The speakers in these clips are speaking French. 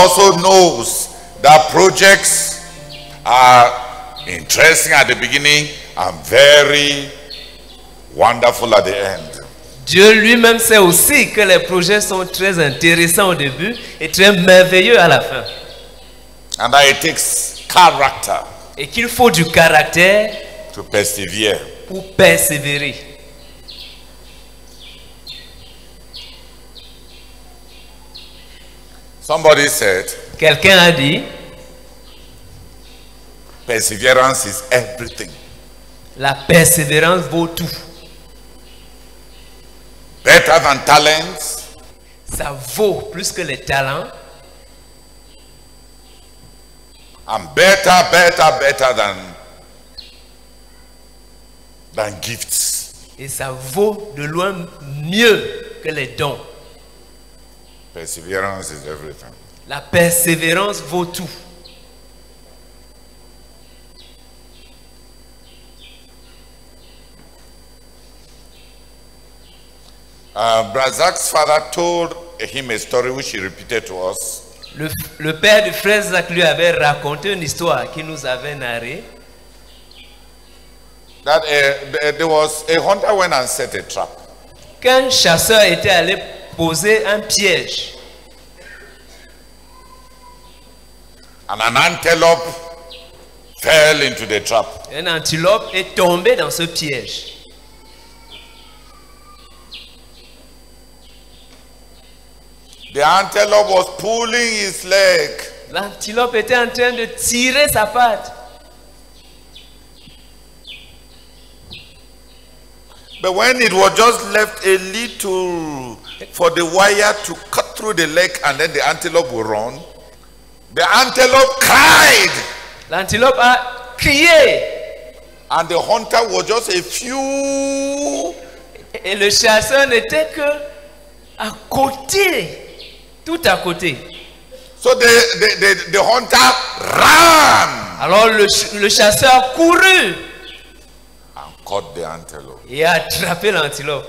also knows that projects are interesting at the beginning and very wonderful at the end. Dieu lui-même sait aussi que les projets sont très intéressants au début et très merveilleux à la fin. And that it takes character Et qu'il faut du caractère to persevere. pour persévérer. Somebody said, Quelqu'un a dit, perseverance is everything. la persévérance vaut tout. Better than talents, Ça vaut plus que les talents. and better than gifts. Et ça vaut de loin mieux que les dons. Perseverance is everything. La persévérance vaut tout. Brazak's father told him a story which he repeated to us. Le père du frère Zach lui avait raconté une histoire qu'il nous avait narrée. That there was a hunter went and set a trap. Qu'un chasseur était allé poser un piège. And an antelope fell into the trap. Un antilope est tombé dans ce piège. The antelope was pulling his leg. L'antilope était en train de tirer sa patte. But when it was just left a little for the wire to cut through the leg and then the antelope will run, the antelope cried. L'antilope a crié. And the hunter was just a few. Et le chasseur n'était que à côté. Tout à côté. So the hunter ran Alors le chasseur a couru and caught the antelope. et a attrapé l'antilope.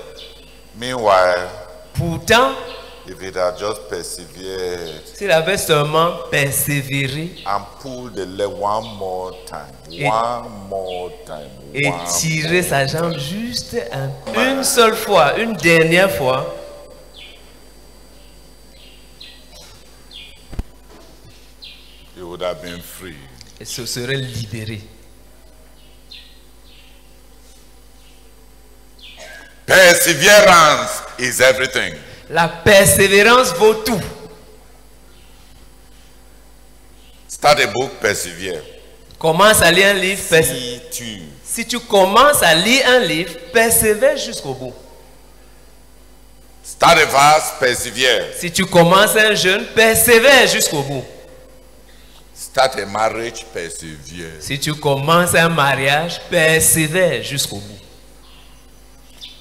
Meanwhile, Pourtant, if it had just persevered s'il avait seulement persévéré and pulled the leg one more time, Et one tiré sa jambe juste une seule fois, une dernière fois, he would have been free. il se serait libéré. Perseverance is everything. La persévérance vaut tout. Start a book, persevere. Commence à lire un livre. Si Si tu commences à lire un livre, persévère jusqu'au bout. start a verse, persevere. Si tu commences un jeûne, persévère jusqu'au bout. Start a marriage, persevere. Si tu commences un mariage, persévère jusqu'au bout.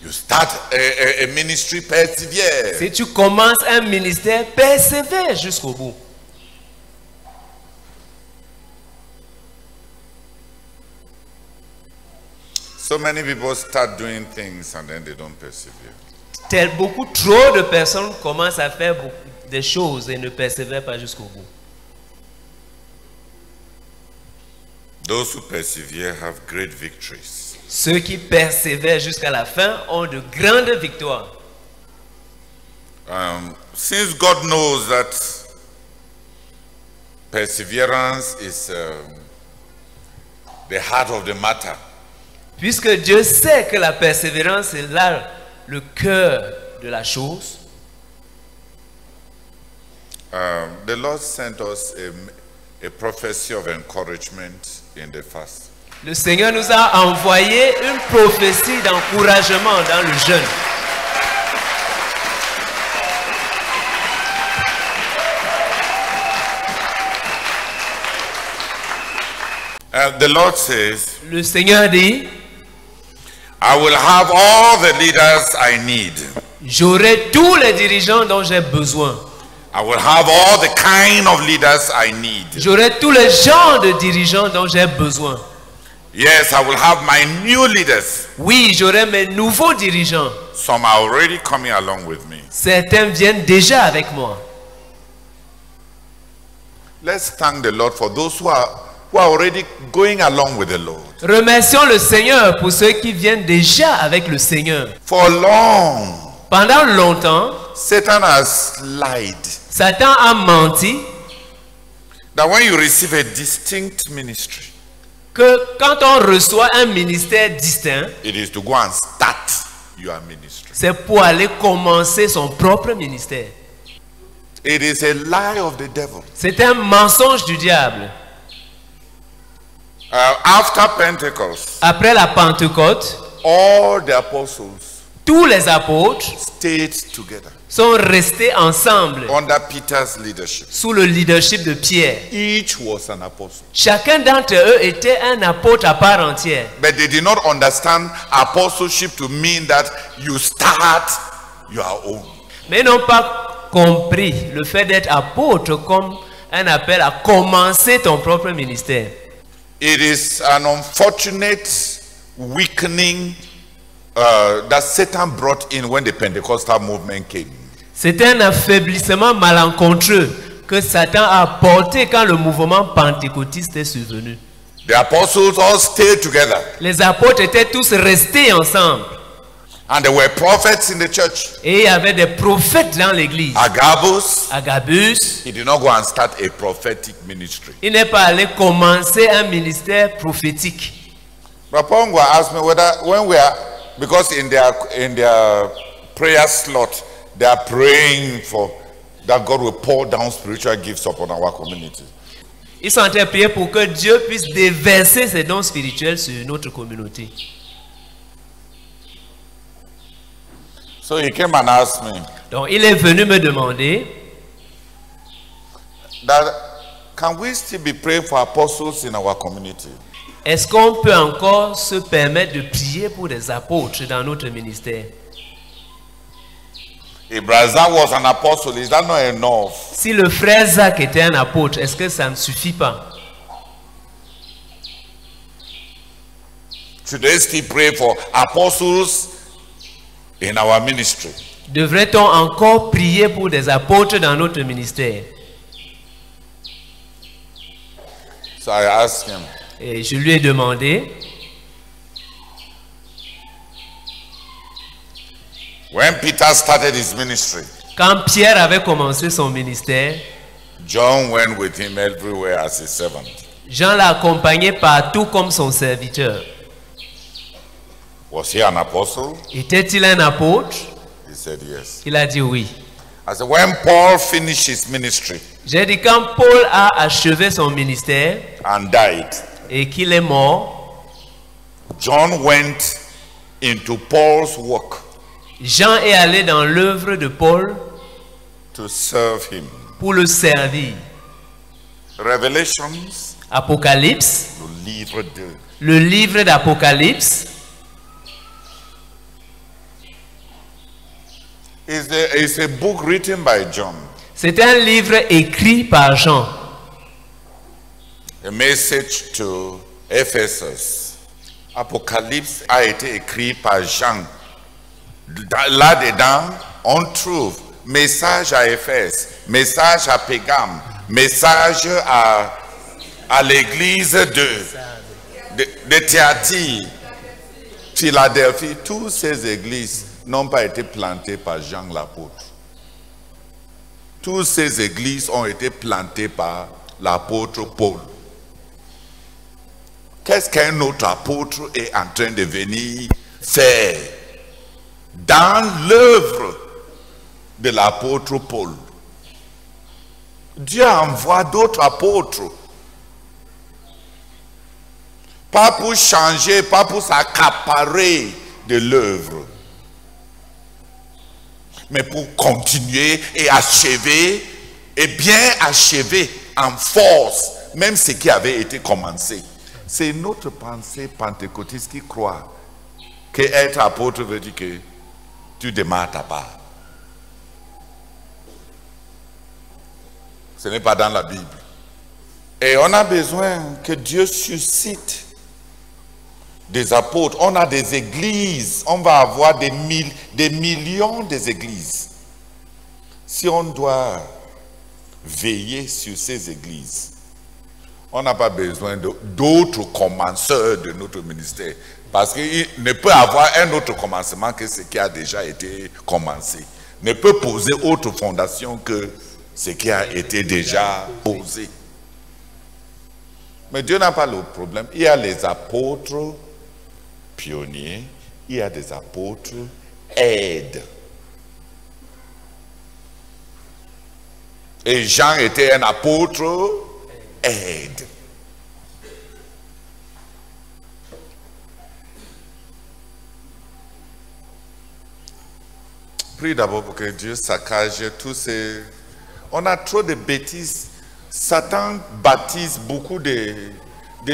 You start a ministry, persevere. Si tu commences un ministère, persévère jusqu'au bout. So many people start doing things and then they don't persevere. Beaucoup trop de personnes commencent à faire des choses et ne persévèrent pas jusqu'au bout. Those who persevere have great victories. Ceux qui persévèrent jusqu'à la fin ont de grandes victoires. Since God knows that perseverance is the heart of the matter, Puisque Dieu sait que la persévérance est là, le cœur de la chose, the Lord sent us a prophecy of encouragement in the fast. le Seigneur nous a envoyé une prophétie d'encouragement dans le jeûne. The Lord says, Le Seigneur dit, I will have all the leaders I need. j'aurai tous les dirigeants dont j'ai besoin. I will have all the kind of leaders I need. J'aurai tous les genres de dirigeants dont j'ai besoin. Yes, I will have my new leaders. Oui, j'aurai mes nouveaux dirigeants. Some are already coming along with me. Certains viennent déjà avec moi. Let's thank the Lord for those who are already going along with the Lord. Remercions le Seigneur pour ceux qui viennent déjà avec le Seigneur. For long, Pendant longtemps, Satan has lied Satan a menti that when you receive a distinct ministry, que quand on reçoit un ministère distinct, it is to go and start your ministry. c'est pour aller commencer son propre ministère. It is a lie of the devil. C'est un mensonge du diable. After Pentecost, Après la Pentecôte, all the apostles tous les apôtres stayed together sont restés ensemble under Peter's leadership. sous le leadership de Pierre. Each was an apostle. Chacun d'entre eux était un apôtre à part entière. But they did not understand apostleship to mean that you start your own. Mais ils n'ont pas compris le fait d'être apôtre comme un appel à commencer ton propre ministère. It is an unfortunate weakening that Satan brought in when the Pentecostal movement came. C'est un affaiblissement malencontreux que Satan a apporté quand le mouvement pentecôtiste est survenu. The apostles all stayed together. Les apôtres étaient tous restés ensemble. And there were prophets in the church. Et il y avait des prophètes dans l'église. Agabus, Agabus, he did not go and start a prophetic ministry. il n'est pas allé commencer un ministère prophétique. But Pongwa asked me whether when we are, because in their prayer slot, they are praying for that God will pour down spiritual gifts upon our community. Ils sont en train de prier pour que Dieu puisse déverser ses dons spirituels sur notre communauté. So he came and asked me Donc il est venu me demander, that can we still be praying for apostles in our community? est-ce qu'on peut encore se permettre de prier pour des apôtres dans notre ministère? If Brazza was an apostle, is that not enough? Si le frère Zach était un apôtre, est-ce que ça ne suffit pas? Should they still pray for apostles in our ministry? Devrait-on encore prier pour des apôtres dans notre ministère? So I asked him, Et je lui ai demandé, when Peter started his ministry, quand Pierre avait commencé son ministère, John went with him everywhere as his servant. Jean l'a accompagné partout comme son serviteur. Was he an apostle? Était-il un apôtre? He said yes. Il a dit oui. I said, when Paul finished his ministry J'ai dit quand Paul a achevé son ministère and died, et qu'il est mort, John went into Paul's work Jean est allé dans l'œuvre de Paul to serve him. pour le servir. Revelations, Apocalypse, le livre de le livre d'Apocalypse, is a book written by John. c'est un livre écrit par Jean. A message to Ephesus. Apocalypse a été écrit par Jean. Là-dedans, on trouve message à Éphèse, message à Pégame, message à l'église de Thyatire, Philadelphie. Toutes ces églises n'ont pas été plantées par Jean l'apôtre. Toutes ces églises ont été plantées par l'apôtre Paul. Qu'est-ce qu'un autre apôtre est en train de venir faire dans l'œuvre de l'apôtre Paul? Dieu envoie d'autres apôtres. Pas pour changer, pas pour s'accaparer de l'œuvre, mais pour continuer et achever, et bien achever en force, même ce qui avait été commencé. C'est notre pensée pentecôtiste qui croit que être apôtre veut dire que tu démarres ta part. Ce n'est pas dans la Bible. Et on a besoin que Dieu suscite des apôtres. On a des églises. On va avoir des millions d'églises. Si on doit veiller sur ces églises. On n'a pas besoin d'autres commenceurs de notre ministère. Parce qu'il ne peut avoir un autre commencement que ce qui a déjà été commencé. Ne peut poser autre fondation que ce qui a été déjà posé. Mais Dieu n'a pas le problème. Il y a les apôtres pionniers, il y a des apôtres aides. Et Jean était un apôtre aide. Prie d'abord pour que Dieu saccage tous ces... On a trop de bêtises. Satan baptise beaucoup de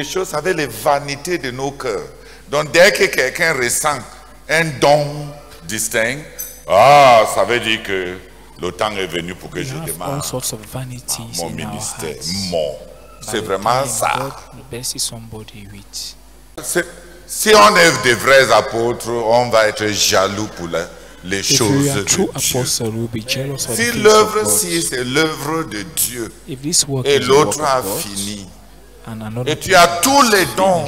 choses avec les vanités de nos cœurs. Donc dès que quelqu'un ressent un don distinct, ça veut dire que le temps est venu pour que je démarre mon ministère. C'est vraiment ça. Si on est des vrais apôtres, on va être jaloux pour les choses de Dieu. Si l'œuvre, c'est l'œuvre de Dieu, et l'autre a fini, et tu as tous les dons,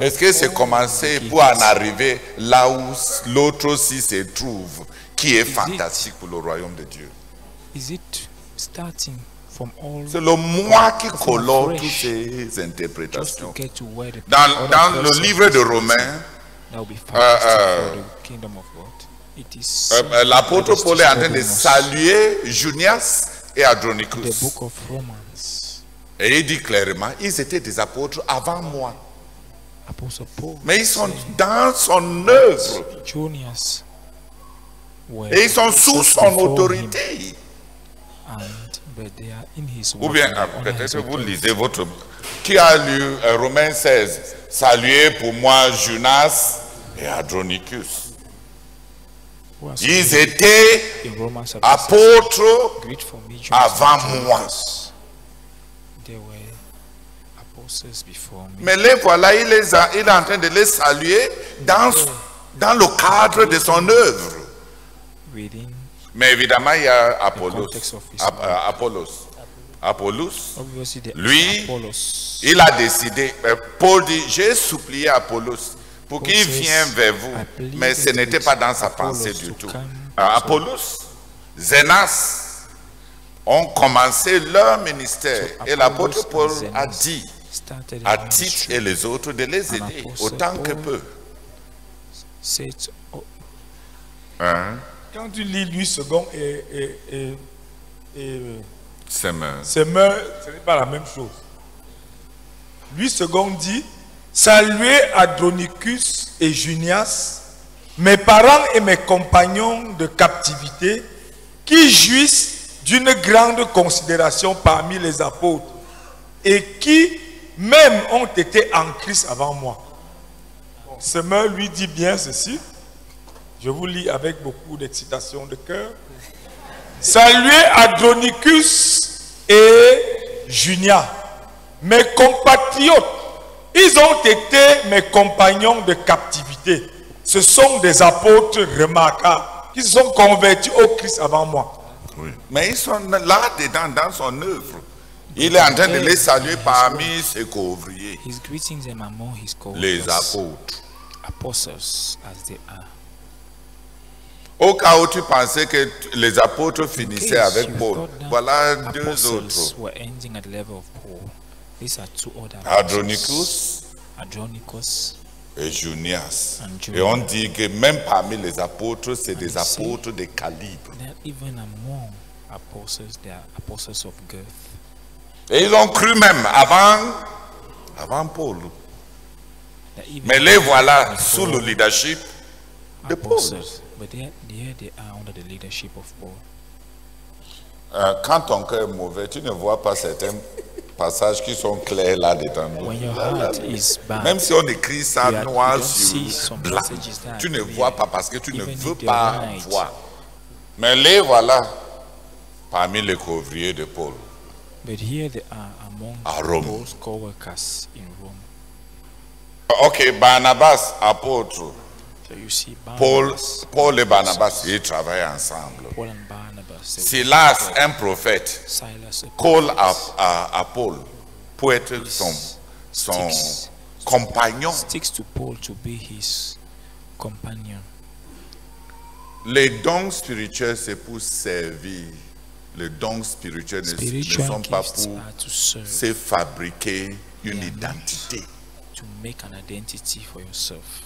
est-ce que c'est commencé pour en arriver là où l'autre aussi se trouve, qui est fantastique pour le royaume de Dieu? C'est le moi qui colore toutes ces interprétations. Dans le livre de Romains, l'apôtre Paul est en train de saluer Junias et Andronicus. Et il dit clairement, ils étaient des apôtres avant moi. Mais ils sont dans son œuvre. Et ils sont sous son autorité. Ou bien, peut-être vous lisez votre... Qui a lu Romains 16? Saluez pour moi Jonas et Andronicus. Ils étaient apôtres avant moi. Mais les voilà, il est en train de les saluer dans le cadre de son œuvre. Mais évidemment, il y a Apollos. Lui, il a décidé. Paul dit, j'ai supplié Apollos pour qu'il vienne vers vous. Mais ce n'était pas dans sa pensée du tout. Apollos, Zénas ont commencé leur ministère. Et l'apôtre Paul a dit à Tite et les autres de les aider autant que peu. Quand tu lis Louis II et Semeur, ce n'est pas la même chose. Louis II dit, saluez Andronicus et Junias, mes parents et mes compagnons de captivité, qui jouissent d'une grande considération parmi les apôtres et qui même ont été en Christ avant moi. Bon, Semeur lui dit bien ceci. Je vous lis avec beaucoup d'excitation de cœur. Saluez Andronicus et Junia, mes compatriotes. Ils ont été mes compagnons de captivité. Ce sont des apôtres remarquables qui se sont convertis au Christ avant moi. Oui. Mais ils sont là-dedans dans son œuvre. Il est en train de les saluer parmi ses couvriers. Les apôtres. Au cas où tu pensais que les apôtres finissaient avec Paul, voilà deux autres. Andronicus et Junias. Et on dit que même parmi les apôtres, c'est des apôtres de calibre. Et ils ont cru même avant Paul. Mais les voilà sous le leadership de Paul. Quand ton cœur est mauvais, tu ne vois pas certains passages qui sont clairs là-dedans. Même si on écrit ça noir sur blanc, tu ne vois pas parce que tu ne veux pas voir. Mais les voilà parmi les couvriers de Paul à Rome. Ok, Barnabas, apôtre. Paul et Barnabas, ils travaillent ensemble. Silas, un prophète, Silas, a colle prophet, à Paul pour être son compagnon. sticks to Paul to be his companion. Les dons spirituels, c'est pour servir. Les dons spirituels ne Spiritual sont pas gifts pour are to serve, se fabriquer une They are identité. to make an identity for yourself.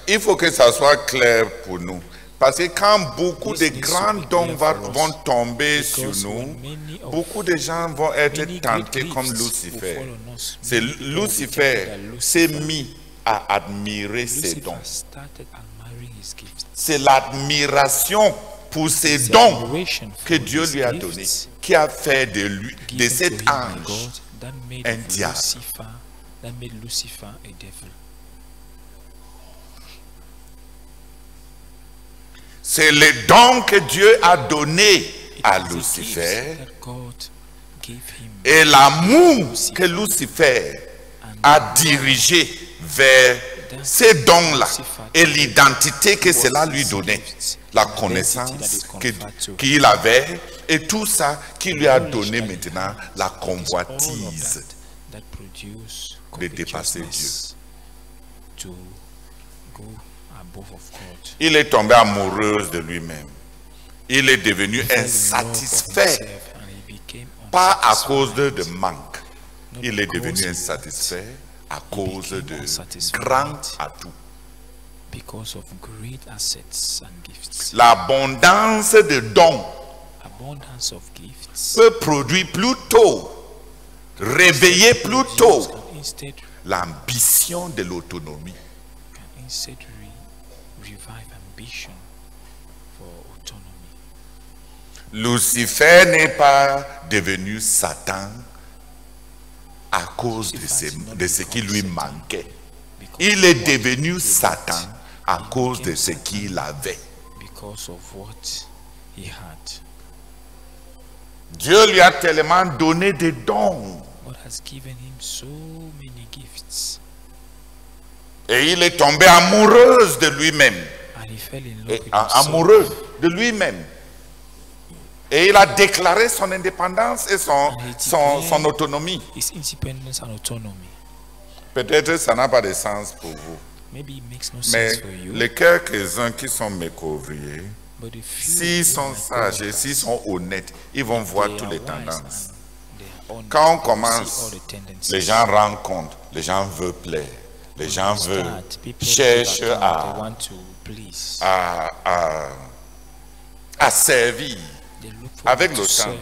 Il faut que ça soit clair pour nous. Parce que quand beaucoup This de needs to grands be dons clear for us. vont tomber sur Because nous, when many of beaucoup de gens vont être many great tentés comme gifts will Lucifer. fall on us. C'est Many people will be Lucifer tempted that s'est Lucifer- mis à admirer ses Lucifer dons. started admiring his gifts. C'est l'admiration pour ses It's dons admiration que for Dieu his lui a gifts donné, qui a fait de lui, de given to cet him by ange, God that made un of diable. Lucifer, that made Lucifer a devil. c'est le don que Dieu a donné It à is the Lucifer gifts that God gave him. et l'amour que Lucifer a dirigé vers ces dons-là et l'identité que cela lui donnait, la connaissance qu'il avait et tout ça qui lui a donné maintenant la convoitise That produce de dépasser covetousness to go above of God. Il est tombé amoureux de lui-même. Il est devenu Fell in love of insatisfait, himself and he became pas à unsatisfied. cause de manque. Not Il est because devenu he insatisfait à He cause became de unsatisfied. grands atouts. Because of great assets and gifts. L'abondance de dons Abundance of gifts. peut produire plus tôt, réveiller plus tôt Can instead l'ambition de l'autonomie. Revive ambition for autonomy. Lucifer n'est pas devenu Satan à cause de ce qui lui manquait. Il est devenu Satan à cause de ce qu'il avait. Because of what he had. Dieu lui a tellement donné des dons. God has given him so many gifts. Et il est tombé amoureux de lui-même. And he fell in love Et with himself. amoureux de lui-même. Et il a déclaré son indépendance et son autonomie. His independence and autonomy. Peut-être ça n'a pas de sens pour vous. Maybe it makes no Mais sense for you. les quelques-uns qui sont mes couvriers, But the few s'ils sont who sages et are s'ils sont honnêtes, ils vont voir they toutes are les wise tendances. and they are honest, Quand on they will commence, see all the tendencies. les gens rendent compte, les gens veulent plaire, les gens veulent, Start, people cherchent give account, they à, want to please. à servir. They look for Avec to le temps, serve.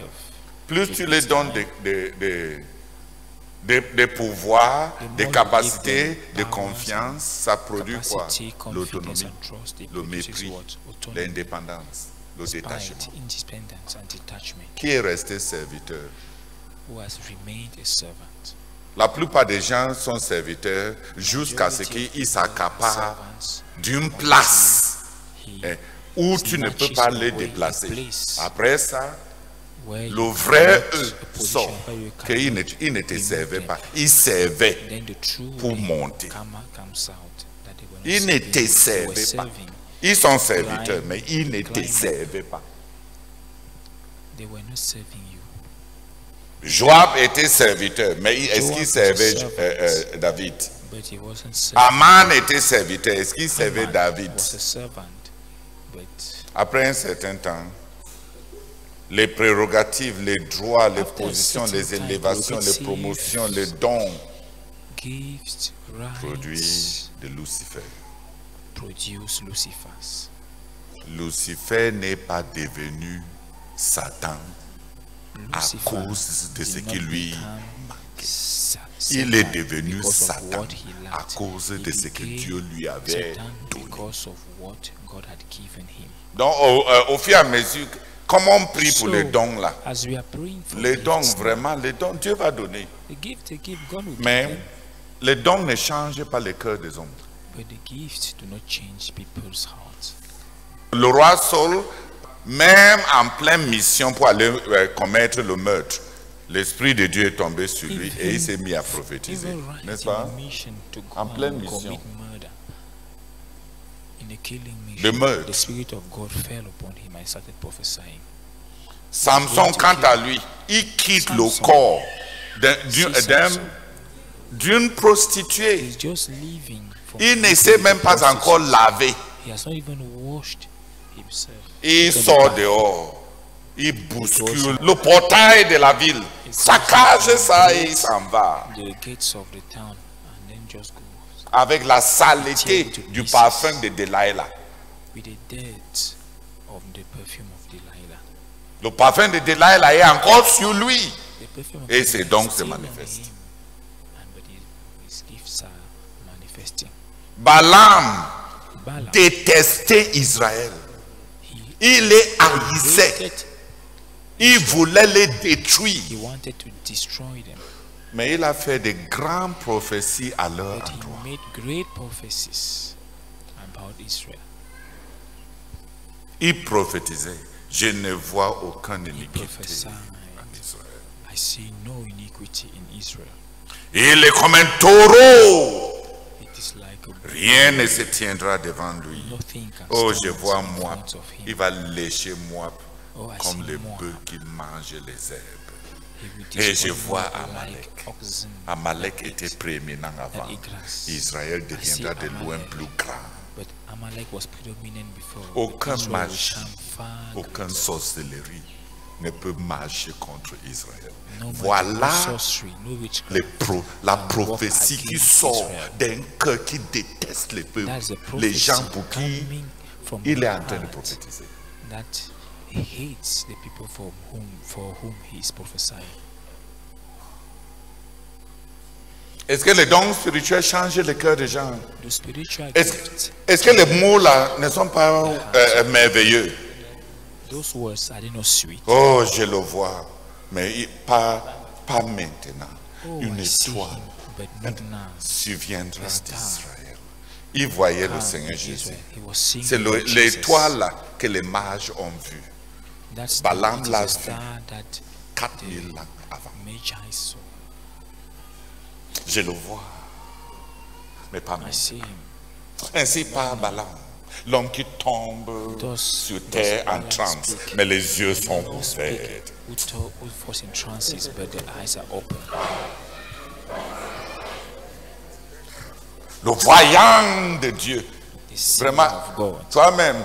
plus tu les donnes des pouvoirs, des capacités, de confiance, ça produit quoi? Capacity, confidence L'autonomie, and trust. It le produces mépris, what? Autonomy, l'indépendance, le détachement. spite, independence and detachment. Qui est resté serviteur? Who has remained a servant. La plupart des gens sont serviteurs jusqu'à ce Majority qu'ils of s'accaparent servants, d'une place he où tu ne peux pas les snatches away déplacer. a place Après ça, where le you vrai cannot- eux a position sort where you qu'ils cannot ne te remove servaient them. pas. Ils servaient. Then the true pour way monter. comes out that they were not Ils ne serving te you, they were servaient pas. serving. Ils sont serviteurs, Climb, mais ils ne te climb. servaient pas. They were not serving you. Joab était serviteur, mais est-ce Joab qu'il was a servait servant. David? But he wasn't serving. Aman était serviteur, est-ce qu'il servait Haman David? was a servant, but Après un certain temps, les prérogatives, les droits, les After a positions, certain les time, élévations, les prerogatives, promotions, les dons gifts, produits rights de Lucifer. produce Lucifers. Lucifer n'est pas devenu Satan à Lucifer cause de ce did qui not lui become manquait. Sa- Il est Satan devenu because of Satan what he à lacked. cause He de ce que became Dieu lui avait Satan donné. because of what God had given him. Donc, au fur et à mesure, comment on prie pour So, les dons là? As we are praying for Les dons, gifts, vraiment, les dons, Dieu va donner. the gift, God will give Mais them. les dons ne changent pas le cœur des hommes. But the gifts do not change people's hearts. Le roi Saul, même en pleine mission pour aller commettre le meurtre, l'Esprit de Dieu est tombé sur lui et il s'est mis à prophétiser. Even right N'est-ce in pas? a mission to go En pleine and mission. commit murder. In the killing de mission, meurtre. the Spirit of God fell upon him and started prophesying. Samson, quant à lui, il quitte le corps d'une prostituée. He's just leaving. Il ne s'est même pas encore lavé. He has not even washed himself. Il sort dehors. Il bouscule le portail de la ville. Saccage ça et il s'en va. The gates of the town and then just goes Avec la saleté du parfum de Delilah. with the dirt of the perfume of Delilah. Le parfum de Delilah est encore sur lui. The perfume of Et c'est Delilah donc is se still on manifeste. him, and but his gifts are manifesting. Balaam Balaam, détestait Israël. he Il les haïssait. hated, Il voulait les détruire. he wanted to destroy them, Mais il a fait de grandes prophéties à leur but he endroit. made great prophecies about Israel. Il prophétisait. Je ne vois aucune He iniquité prophesied, en Israël. I see no iniquity in Israel. Il est comme un taureau. It is like a Rien ne se tiendra devant lui. nothing can Oh, stand je vois in Moab. front of him. Il va lécher Moab Oh, I comme see le Moab. bœuf qui mange les herbes. He will Et je destroy vois Moab Amalek. like oxen Amalek that était eat prééminent avant. eat grass. Israël deviendra de loin Amalek. plus grand. But Amalek was predominant before. Aucun Israel will magie, shine far aucune greater. sorcellerie ne peut marcher contre Israël. No magic, Voilà no sorcery, no witchcraft. la can prophétie walk qui against sort Israel. d'un cœur qui déteste les peuples, That's the les gens prophecy pour qui coming from il the est en train de heart prophétiser. that he hates the people for whom he is prophesying. Est-ce que les dons spirituels changent le cœur des gens? The spiritual Est-ce gifts, est-ce que les mots là ne sont pas merveilleux? those words are they not sweet? Oh, je le vois, mais pas maintenant. Oh, Une I see étoile him, but not now. surviendra A star. d'Israël. Il voyait le Come, Seigneur Jésus. Israel. He was seeing C'est the Lord Jesus. l'étoile là que les mages ont vue That star, Balaam it is l'a a vu. star that 4000 ans avant. Magi saw. Je le vois, mais pas I maintenant. see him. Ainsi par Balaam, l'homme qui tombe Thus sur terre en Balaam transe, speak. mais les yeux sont Who ouverts. speaketh, who falls in trances, but the eyes are open. Le voyant de Dieu. The seeing Vraiment, of God. toi-même,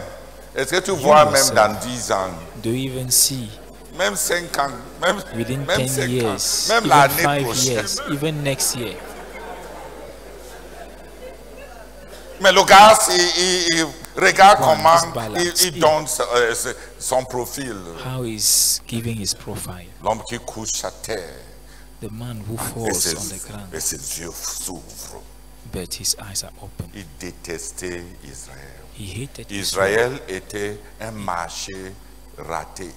est-ce que tu vois même yourself. dans 10 ans, Do you even see même 5 ans, même within 10 5 ans, years, même even l'année 5 prochaine? years, even next year? Mais le gars, il regarde One, comment this Balaam il speak. donne son profil. How is giving his profile? L'homme qui couche à terre The man who et falls on the ground, ses yeux s'ouvrent. but his eyes are open. Il détestait Israël. He hated Israel. Israël était un marché raté.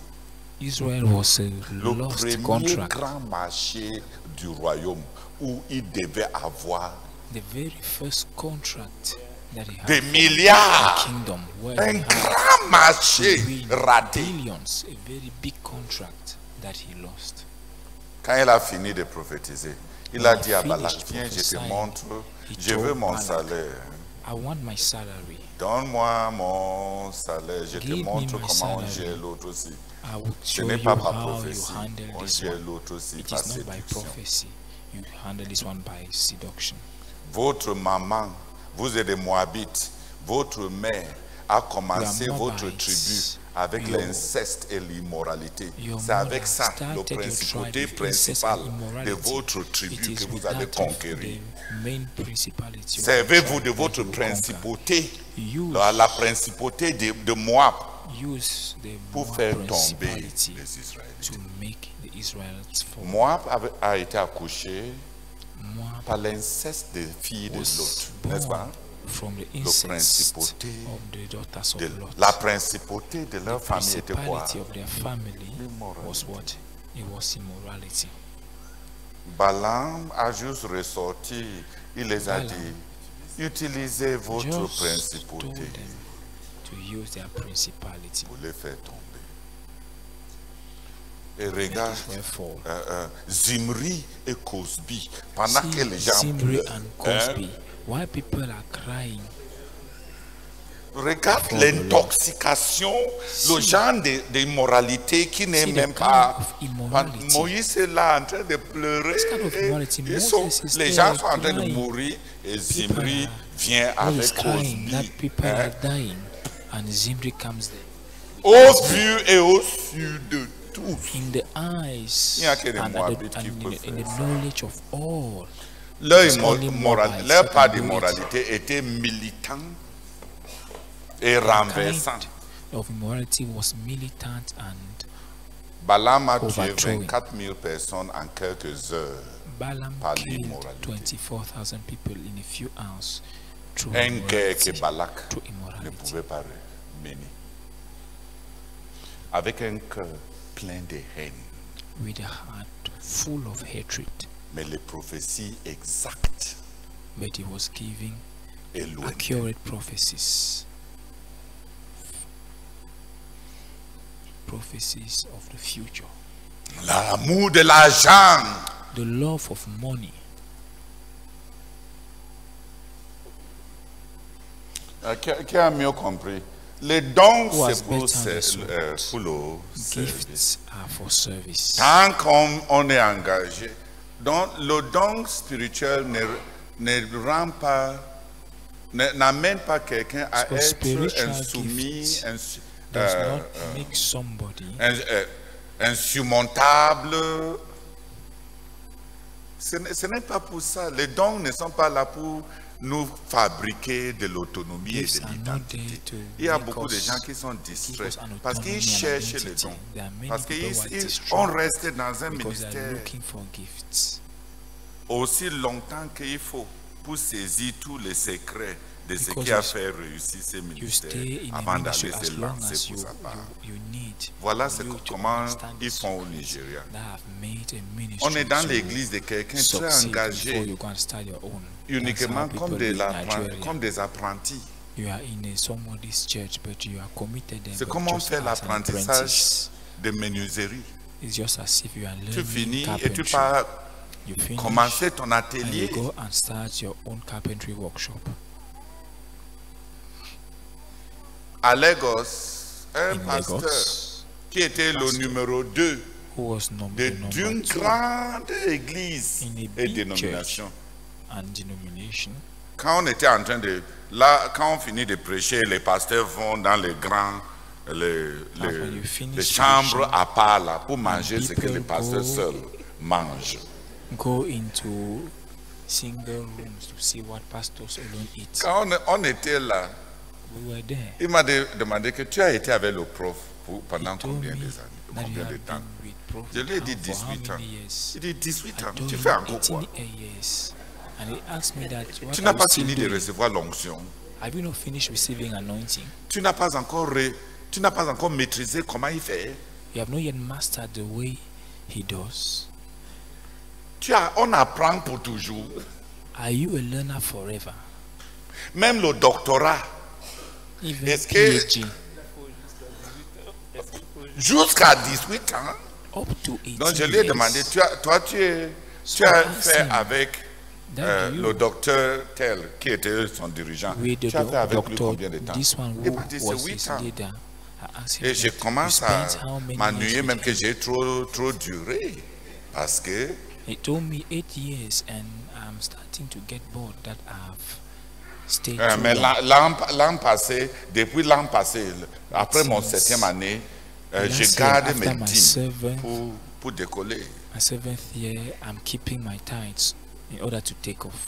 Israel was a Le lost premier contract. grand marché du royaume où il devait avoir The very first contract that he had des for the milliards. kingdom, where Un he had grand to marché win raté. billions, a very big contract that he lost. Quand il a fini de prophétiser, il When a he dit à Balak, finished viens, je te prophesying, montre, he je veux told mon Balak, salaire. I want my salary. Donne-moi mon salaire, je te Give me montre my comment on salary. gère l'autre aussi. I will Ce show n'est you pas par how you prophétie, handle on this gère one. l'autre aussi It par is not by séduction. prophecy. You handle this one by seduction. Votre maman, vous êtes des Moabites, votre mère a commencé You are votre Moabites. tribu avec Your- l'inceste et l'immoralité. Your C'est avec mother ça le started your tribe principauté with incest principal and de immorality. votre It tribu is que with vous allez that of conquérir. the main principality of Servez-vous the de tribe votre that you will conquer. principauté, Use, la principauté de Moab, use the pour Moab faire tomber principality les Israélites. to make the Israelites fall. Moab a été accouché Moab par l'inceste des filles de was Lot, n'est-ce pas? born from the incest principauté of the daughters of Lot. La principauté de leur The famille était quoi? principality of their family L'immoralité. was what? It was immorality. Balaam a juste ressorti, il les a Balaam dit, utilisez votre Just told principauté them to use their principality. pour les faire tomber. Et regarde, Wherefore, Zimri et Cosby, pendant que see les gens Zimri pleurent, and Cosby, why people are crying, Regarde before the Lord. l'intoxication, le genre d'immoralité qui n'est See the même kind pas... of immorality. Moïse est là en train de pleurer. This kind of immorality, Et Moses is les there gens sont en train de crying. mourir et Zimri vient God is avec crying that Cosby. people are dying, and Zimri comes there. Aux vues et aux yeux de tous. In the eyes Il y a que des and, Moabites and qui peuvent in the faire ça. knowledge of all. Leur, It's only Moabites leur that part can do it. d'immoralité était militant et Kind renversant. of immorality was militant and Balaam a tué Overthrowing. 24 000 personnes en quelques heures. Balaam Par killed l'immoralité. 24,000 people in a few hours through Une guerre que immorality. Balak Through ne immorality. pouvait pas mener. Avec un cœur plein de haine. With a heart full of hatred. Mais les prophéties exactes But he was giving et loin. accurate prophecies. Prophecies of the future. L'amour de l'argent. The love of money. Qui a mieux compris? Les dons, Who has c'est pour, better understood? pour le service. Gifts are for service. Tant qu'on est engagé, donc le don spirituel ne rend pas, n'amène pas quelqu'un à Because être spiritual insoumis, gifts does euh, not make somebody insurmontable. Ce n'est pas pour ça. Les dons ne sont pas là pour nous fabriquer de l'autonomie et Gifts de are not l'identité. there to Il y a make beaucoup de us- gens qui sont give distraits us an parce autonomy qu'ils and cherchent les identity. dons. There are many Parce people who are qu'on distraught reste dans un because they are ministère looking for gifts. aussi longtemps qu'il faut pour saisir tous les secrets de ce Because qui a you- fait réussir ces You ministères stay in a avant ministry d'aller as se long lancer as pour you, sa part. you need. Voilà for c'est you to comment understand ils this font au Nigeria. that have made a ministry On est dans to l'église de quelqu'un très succeed before engagé, you go and start your own. uniquement That's how comme, people in Nigeria. comme des apprentis. You are in a somebody's church, but you are committed there. C'est but comme on just fait as an l'apprentissage apprentice. de menuiserie. It's just as if you are Tu learning finis et carpentry. tu pars You finish commencer ton and you atelier. go and start your own carpentry workshop. À Lagos, un In pasteur Lagos, qui était le numéro 2 who was number d'une 2 grande église in a et big dénomination. and denomination. Quand on était en train de... Là, quand on finit de prêcher, les pasteurs vont dans les grands... when you finish les chambres preaching, à part là pour manger ce que people les pasteurs go- seuls mangent. Go into single rooms to see what pastors alone eat. Quand on était là, We were there. il m'a demandé que tu as été avec le prof pendant He told combien me des années, that you combien de have temps. been with Prof Je lui ai dit for how 18 ans. many years? Il dit 18 I ans, told tu him fais encore quoi? 18 years. And he asked me that, what Tu are n'as you pas still fini de doing? recevoir l'onction. Have you not finished receiving anointing? Tu n'as pas encore maîtrisé comment il fait. You have not yet mastered the way he does. On apprend pour toujours. Are you a learner forever? Même le doctorat, Even Est-ce que- PhD, jusqu'à 18 ans. up to 18 Donc je lui ai demandé, years. tu as I fait asked him, avec That you le docteur tel, qui était son dirigeant. with the Tu as fait avec lui doctor, combien de temps? this one Il who m'a dit, c'est was 8 his ans. leader. I asked him, Et je that, commence you à spent how many m'ennuyer years même with que him? j'ai trop duré. Parce que He told me 8 years, and I'm starting to get bored that I've stayed too mais long. l'an passé, depuis l'an passé, après mon Since 7e année, last je year, garde after mes my dîmes seventh- pour décoller. My 7th year, I'm keeping my tithes in order to take off.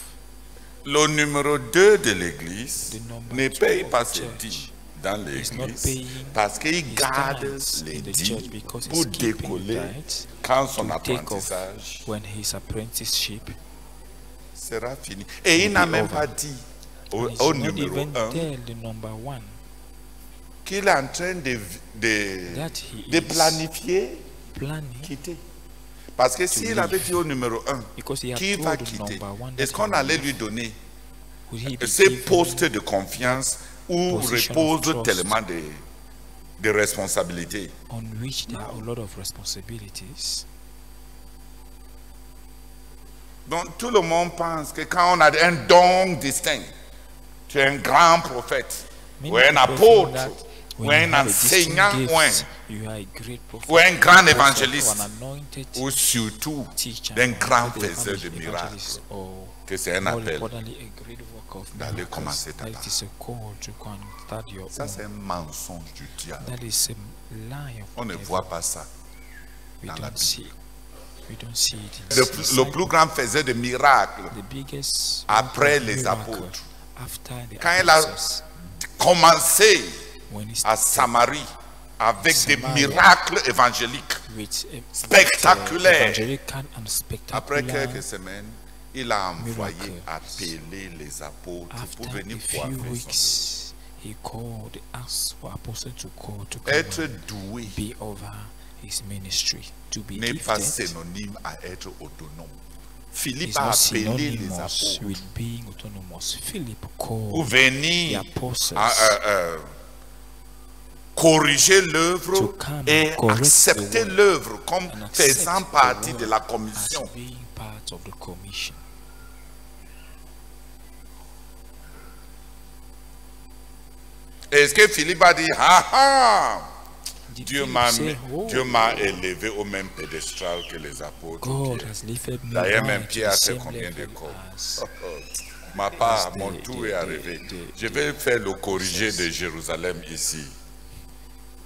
Le numéro 2 de l'église The number ne 2 paye of pas the ses church dîmes dans not l'église paying parce qu'il his garde tithes les in the dîmes church because pour he's keeping décoller tithes quand son to take off apprentissage when his apprenticeship sera fini. Et il will n'a be même over. pas dit and he's au not numéro even 1 tell the number 1 qu'il est en train de that he de is planifier planning, quitter. Parce que s'il leave. avait dit au numéro 1 because he had qu'il told va the quitter, number 1 est-ce that qu'on he allait will lui leave. donner Would he be ces given postes de confiance où position of reposent trust tellement de responsabilités? on which there are a lot of responsibilities? Donc tout le monde pense que quand on a un don distinct, tu es un grand prophète. Many ou un people think apôtre, that ou when un you have a distinct enseignant, gift, ou un- you are a great prophet, ou un grand apostle, évangéliste, or an anointed ou surtout teacher, d'un or grand anointed faiseur de evangelist, miracles, or que c'est un more appel. importantly, a great work of d'aller miracles. commencer ta That part. it is a call to go and start your Ça, c'est own. un mensonge du diable. That is a lie of On ne the devil. voit pas ça. We dans la don't see. We don't see it. In Le plus grand faiseur de miracles, the biggest après work of les miracle apôtres, after the quand il a apostles, commencé when he à started Samarie avec des Samaria. miracles évangéliques, with spectaculaire. evangelical and spectacular. après quelques semaines, il a envoyé Miracles. appeler les apôtres pour After venir a few coiffer son weeks, he called, asked for apostles to call to dos. come Être and doué be over his ministry, to be n'est pas gifted. synonyme à être autonome. Is Philippe a not appelé les synonymous apôtres with being autonomous. Philip pour called venir the apostles corriger to l'œuvre come et and correct accepter the word l'œuvre comme and accept faisant the partie word de la as commission. being part of the commission. Est-ce que Philippe a dit, ah ah, Did Dieu Philip m'a say, "Oh, Dieu m'a élevé au même pédestal que les apôtres. God Pierre. has lifted me D'ailleurs, high même to Pierre the a fait same combien level d'écoles? as Ma part, As mon the- tour the- est the- arrivé. the- Je vais faire le corrigé de Jérusalem ici.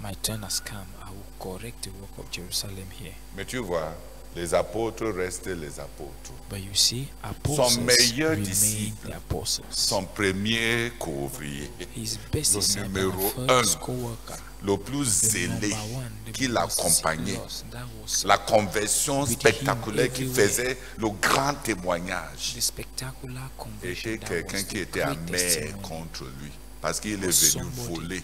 my turn has come. I will correct the work of Jerusalem here." Mais tu vois, les apôtres restent les apôtres. But you see, apostles meilleur remain disciple, the apostles. Son premier co-ouvrier, His best le disciple, numéro first un, co-worker, le plus the zélé, number one, the qui most l'accompagnait. zealous, that was La conversion with him spectaculaire qui everywhere. faisait le grand témoignage. the spectacular conversion. Était That quelqu'un was qui the était great amer testimony. contre lui parce qu'il est Was venu somebody voler.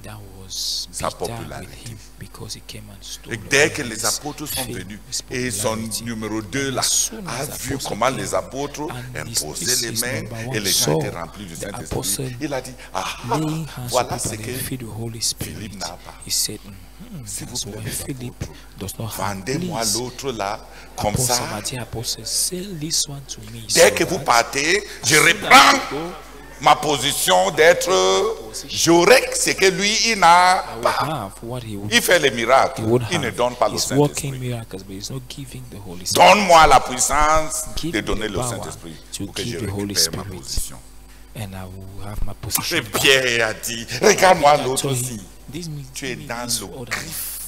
That was Sa bitter with popularité. him because he came and stole Et dès all que les his apôtres sont fame, venus his et son popularity. numéro 2 là As soon a as vu apostles comment came les apôtres and imposaient les his mains number et one les gens saw étaient remplis du the Saint-Esprit, apostle il a dit, ah, laying hands voilà on ce people and que they feed the Holy Spirit. Philippe n'a pas. He said, S'il vous that's plaît, why les Philip apôtres, does not have. vendez-moi Please, l'autre là, comme apostle, ça. my dear apostle, sell this one to me. Dès so que vous that partez, je as soon as reprends you go, ma position d'être, j'aurai ce que lui, il n'a I will pas. have what he would. Il fait les miracles, He would il ne have. donne pas le He's working Saint-Esprit. miracles, but he's not giving the Holy Spirit. Donne-moi la puissance Give de me donner the le power Saint-Esprit to pour que je give the Holy récupère ma Spirit. position. And I will have my Et position back. Pierre a dit, regarde-moi I l'autre told aussi. him, this means Tu es give me dans this le other griffe.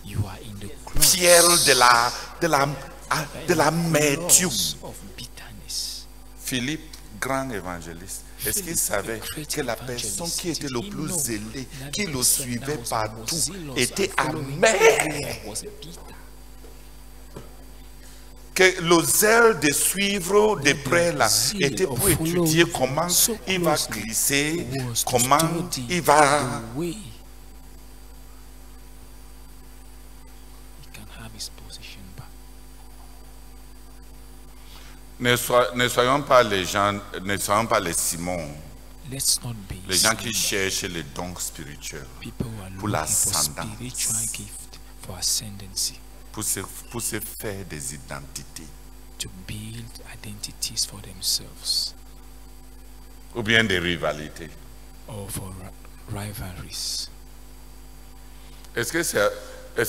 one. You are in the claws. Pierre de In l'amertume. claws of bitterness. Philippe, grand évangéliste, est-ce qu'il Philip, savait a great que la evangelist, personne qui était did le he plus know zélé, that qui the le person suivait that was the partout, most zealous était and following amer? everywhere was bitter? Que le zèle de suivre de près là zeal était of pour étudier following comment so il va closely glisser, was to comment study il va. the way he can have his position back. Ne soyons pas les gens, ne soyons pas les Simons, Let's not be les gens qui Simon. cherchent les dons spirituels People who are pour looking for l'ascendance. spiritual gift, for ascendancy, pour se faire des identités to build identities for themselves, ou bien des rivalités. or for rivalries. Est-ce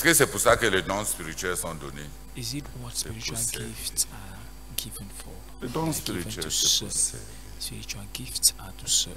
que c'est pour ça que les dons spirituels sont donnés? Is it what spiritual servir. gifts are given for? Les dons They are given spirituels, to c'est pour serve. servir. Spiritual gifts are to serve.